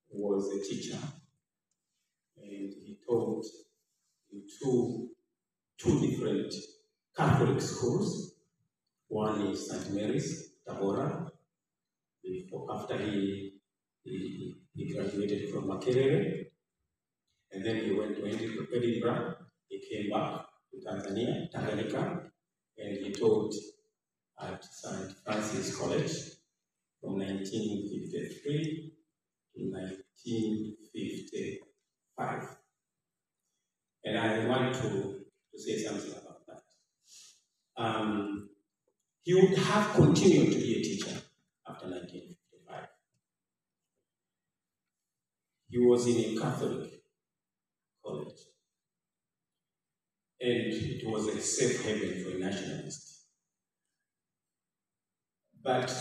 was a teacher, and he taught in two different Catholic schools. One is St. Mary's, BORA. After he graduated from Nyerere, and then he went to Edinburgh. He came back to Tanganyika, and he taught at St. Francis College from 1953 to 1955. And I want to say something about that. He would have continued to be a teacher after 1955. He was in a Catholic college, and it was a safe haven for a nationalist. But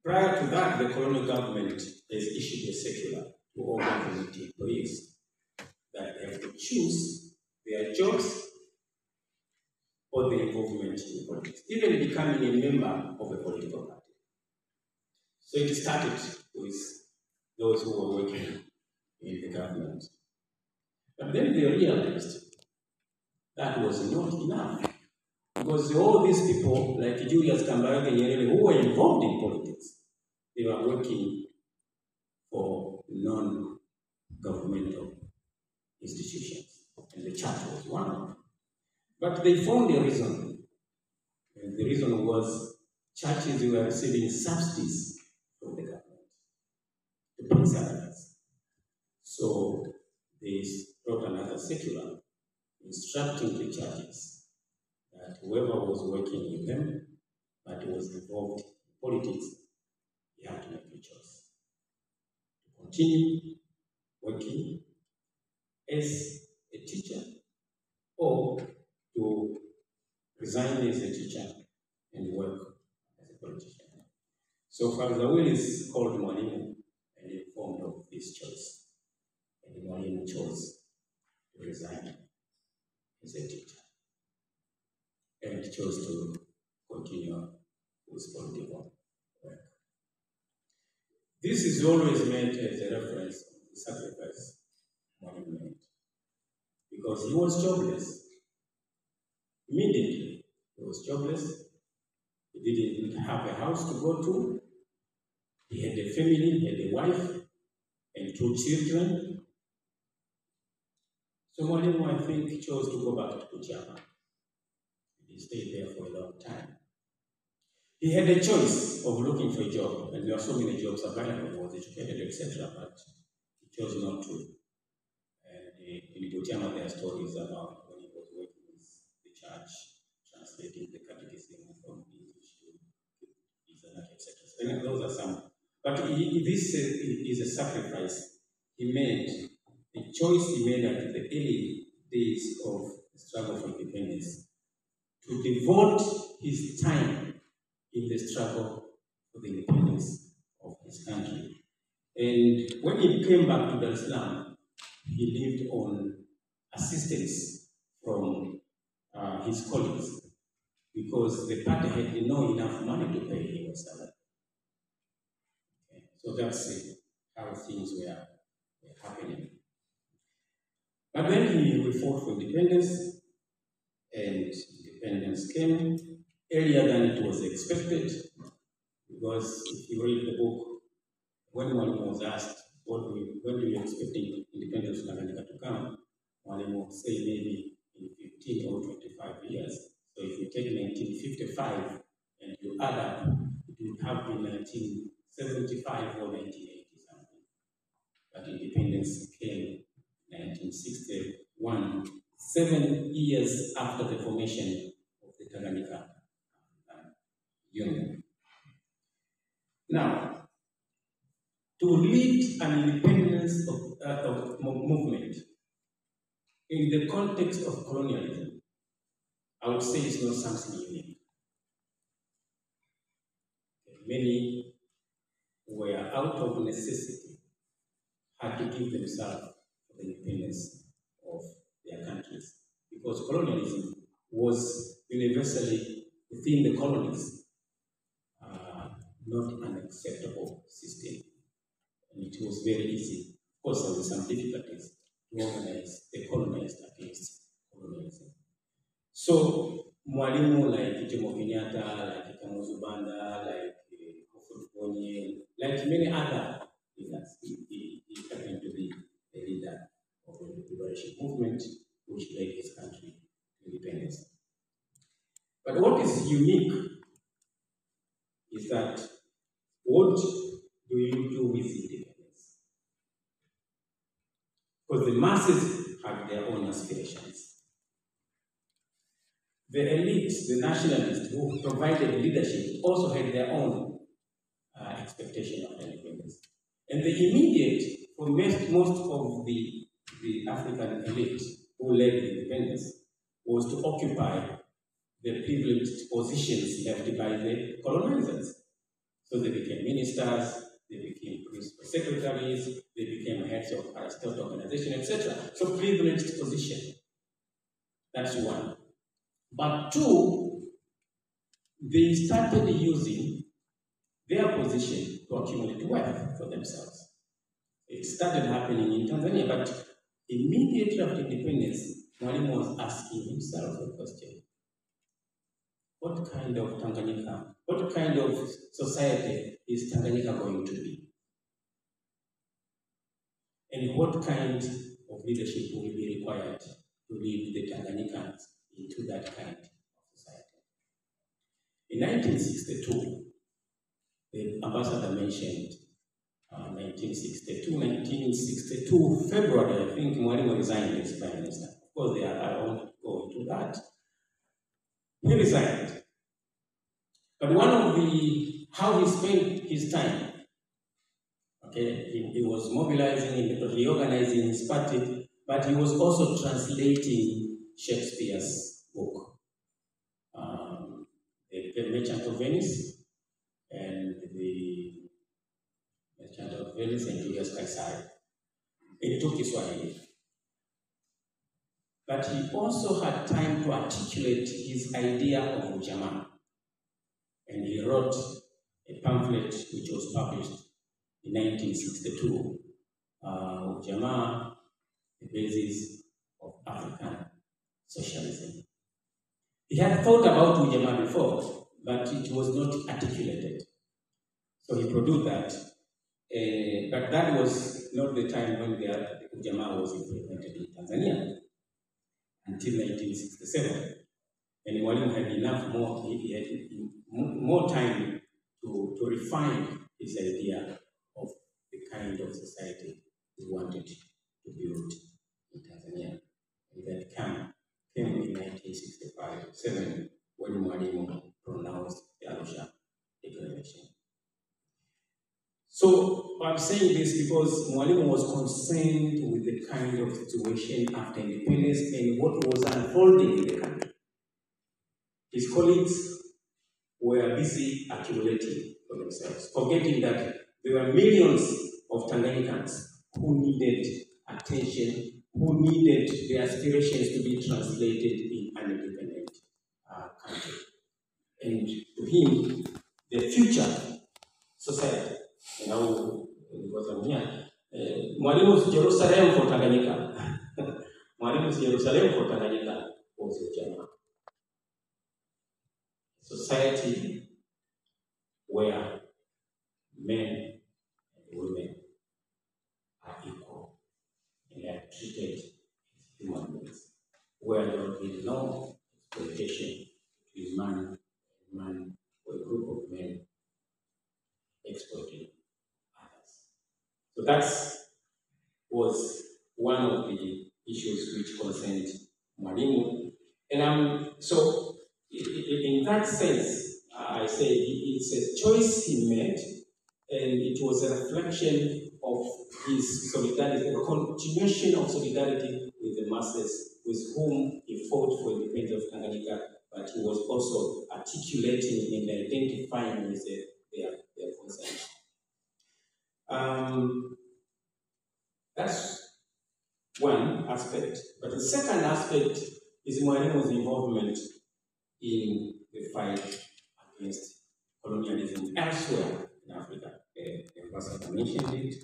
prior to that, the colonial government has issued a circular to all government employees that they have to choose their jobs or their involvement in politics, even becoming a member of a political party. So it started with those who were working in the government. But then they realized that was not enough. Because all these people, like Julius Kamala and Nyerere, who were involved in politics, they were working for non-governmental institutions. And the church was one of them. But they found a reason. And the reason was churches were receiving subsidies from the government to pay salaries. So they wrote another circular instructing the churches that whoever was working with them but was involved in politics, you have to make a choice. To continue working as a teacher or to resign as a teacher and work as a politician. So Father Willis called Mwalimu and informed of this choice. And Mwalimu chose to resign as a teacher and chose to continue with political work. This is always meant as a reference to the sacrifice Mwalimu made, because he was jobless. Immediately, he was jobless. He didn't have a house to go to. He had a family, he had a wife and 2 children. So Mwalimu, I think, chose to go back to Kutiama. He stayed there for a long time. He had a choice of looking for a job, and there were so many jobs available. He was educated, etc., but he chose not to. And in Kutiama, there are stories about when he was working with the church, translating the catechism from English to Islamic, etc. And those are some. But this is a sacrifice he made, a choice he made at the early days of the struggle for independence, to devote his time in the struggle for the independence of his country. And when he came back to Dar es Salaam, he lived on assistance from his colleagues, because the party had not enough money to pay him a salary. Okay. So that's how things were happening. But then we fought for independence, and independence came earlier than it was expected, because if you read the book, when one was asked, when do you expect independence of Tanganyika to come, one would say maybe in 15 or 25 years. So if you take 1955 and you add up, it would have been 1975 or 1980 something. But independence came in 1961, 7 years after the formation of the Tanganyika Union. Now, to lead an independence movement in the context of colonialism, I would say it's not something unique. Many were out of necessity, had to give themselves for the independence of their countries, because colonialism was universally within the colonies not an acceptable system, and it it was very easy. Of course, there were some difficulties to organize the colonized against colonialism. So, Mwalimu like Jomo Kenyatta, like Kamuzu Banda, like Kofi, like many other leaders, he happened to be the leader of the liberation movement, which led his country to independence. But what is unique is that what do you do with independence? Because the masses have their own aspirations. The elites, the nationalists who provided leadership also had their own expectation of independence. And the immediate, for most of the African elite who led the independence was to occupy the privileged positions left by the colonizers. So they became ministers, they became principal secretaries, they became heads of Aristotle organization, etc. So privileged position. That's one. But two, they started using their position to accumulate wealth for themselves. It started happening in Tanzania, but immediately after independence, Mwalimu was asking himself a question. What kind of Tanganyika, what kind of society is Tanganyika going to be? And what kind of leadership will be required to lead the Tanganyikans into that kind of society? In 1962, the ambassador mentioned 1962, February, I think Mwalimu resigned as prime minister. Of course, I won't go into that. He resigned. But one of how he spent his time, okay, he was mobilizing, reorganizing his party, but he was also translating Shakespeare's book, The Merchant of Venice, and the Merchant of Venice and Julius Caesar. It took Kiswahili. But he also had time to articulate his idea of ujamaa. And he wrote a pamphlet which was published in 1962, Ujamaa, the basis of African socialism. He had thought about Ujamaa before, but it was not articulated. So he produced that. But that was not the time when the Ujamaa was implemented in Tanzania until 1967. And Mwalimu had he had more time to refine his idea of the kind of society he wanted to build in Tanzania. And that came in 1965-7 when Mwalimu pronounced the Arusha Declaration. So I'm saying this because Mwalimu was concerned with the kind of situation after independence and what was unfolding in the country. His colleagues were busy accumulating for themselves, forgetting that there were millions of Tanganyikans who needed attention, who needed their aspirations to be translated in an independent country. And to him, the future society, because I'm here, Mwalimu's Jerusalem for Tanganyika. Mwalimu's Jerusalem for Tanganyika was Ujamaa. Society where men and women are equal and are treated as human beings, where there will be no exploitation between man and man or a group of men exploiting others. So that was one of the issues which concerned Mwalimu. And so in that sense, I say it's a choice he made, and it was a reflection of his solidarity, a continuation of solidarity with the masses with whom he fought for independence of Tanganyika, but he was also articulating and identifying with their concerns. That's one aspect. But the second aspect is Mwalimu's involvement in the fight against colonialism elsewhere in Africa. The ambassador mentioned it.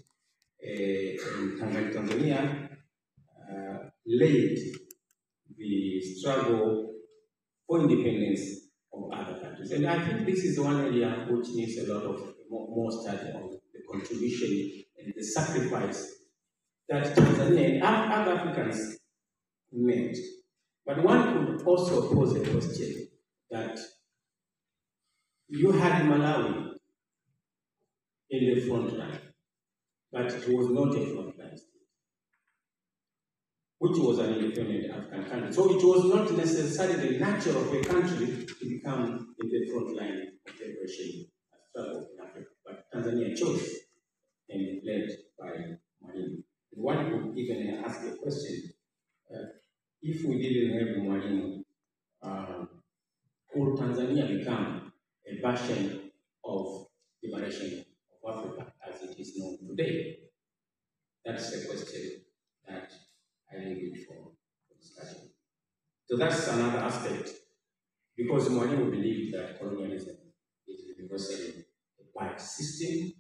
in Tanzania led the struggle for independence of other countries. And I think this is one area which needs a lot of more study on the contribution and the sacrifice that Tanzania and other Africans made. But one could also pose a question that you had Malawi in the front line, but it was not a front line state, which was an independent African country. So it was not necessarily the nature of a country to become in the front line of liberation struggle in Africa. But Tanzania chose and led by Mwalimu. One could even ask a question, if we didn't have Mwalimu, could Tanzania become a version of liberation of Africa as it is known today? That's the question that I leave it for discussion. So that's another aspect, because Mwalimu believed that colonialism is universally a bad system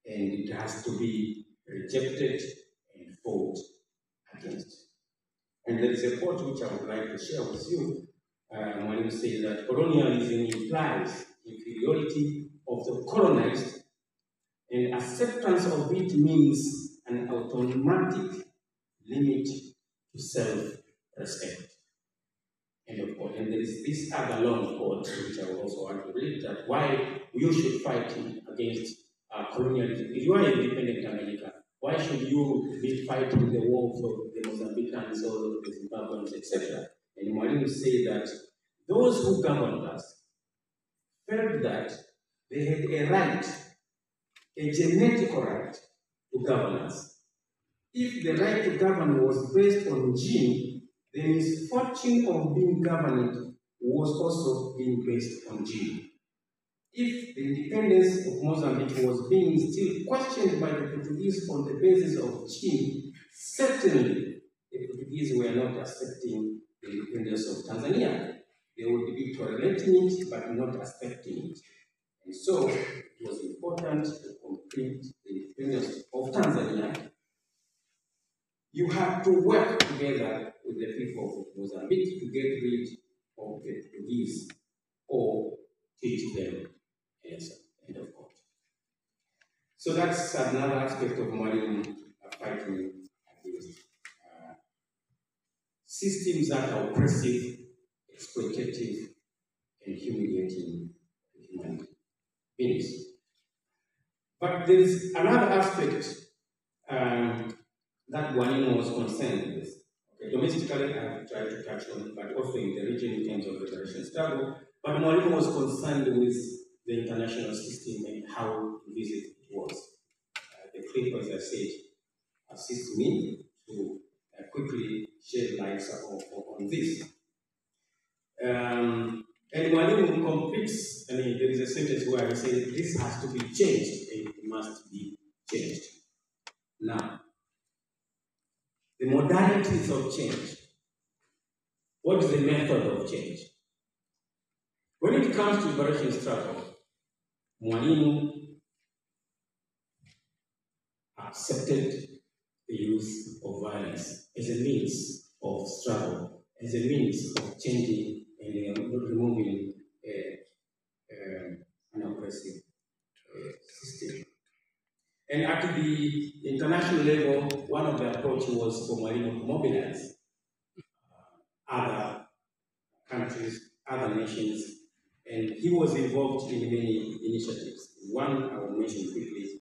and it has to be rejected and fought against. And there is a quote which I would like to share with you. Mwalimu says that colonialism implies inferiority of the colonized, and acceptance of it means an automatic limit to self-respect. And of course, and there is this other long quote which I also want to read, that why you should fight against colonialism. If you are independent America, why should you be fighting the war for the Mozambicans or the Zimbabweans, etc.? And Mwalimu said that those who governed us felt that they had a right, a genetic right to govern us. If the right to govern was based on gene, the misfortune of being governed was also being based on gene. If the independence of Mozambique was being still questioned by the Portuguese on the basis of gene, certainly the Portuguese were not accepting the independence of Tanzania. They would be tolerating it, but not accepting it. And so it was important to complete the independence of Tanzania. You have to work together with the people of Mozambique to get rid of the Portuguese or teach them a lesson. End of quote. So that's another aspect of Mwalimu fighting against systems that are oppressive, exploitative, and humiliating human beings. But there is another aspect that Mwalimu was concerned with. Okay, domestically, I have tried to touch on, but also in the region in terms of liberation struggle. But Mwalimu was concerned with the international system and how invisible it was. The clip, as I said, assists me to quickly shed light on this. And Mwalimu completes, there is a sentence where he says, this has to be changed, and it must be changed. Now, the modalities of change. What is the method of change? When it comes to liberation struggle, Mwalimu accepted the use of violence as a means of struggle, as a means of changing and removing an oppressive system. And at the international level, one of the approaches was for Mwalimu to mobilize other countries, other nations, and he was involved in many initiatives. One I will mention quickly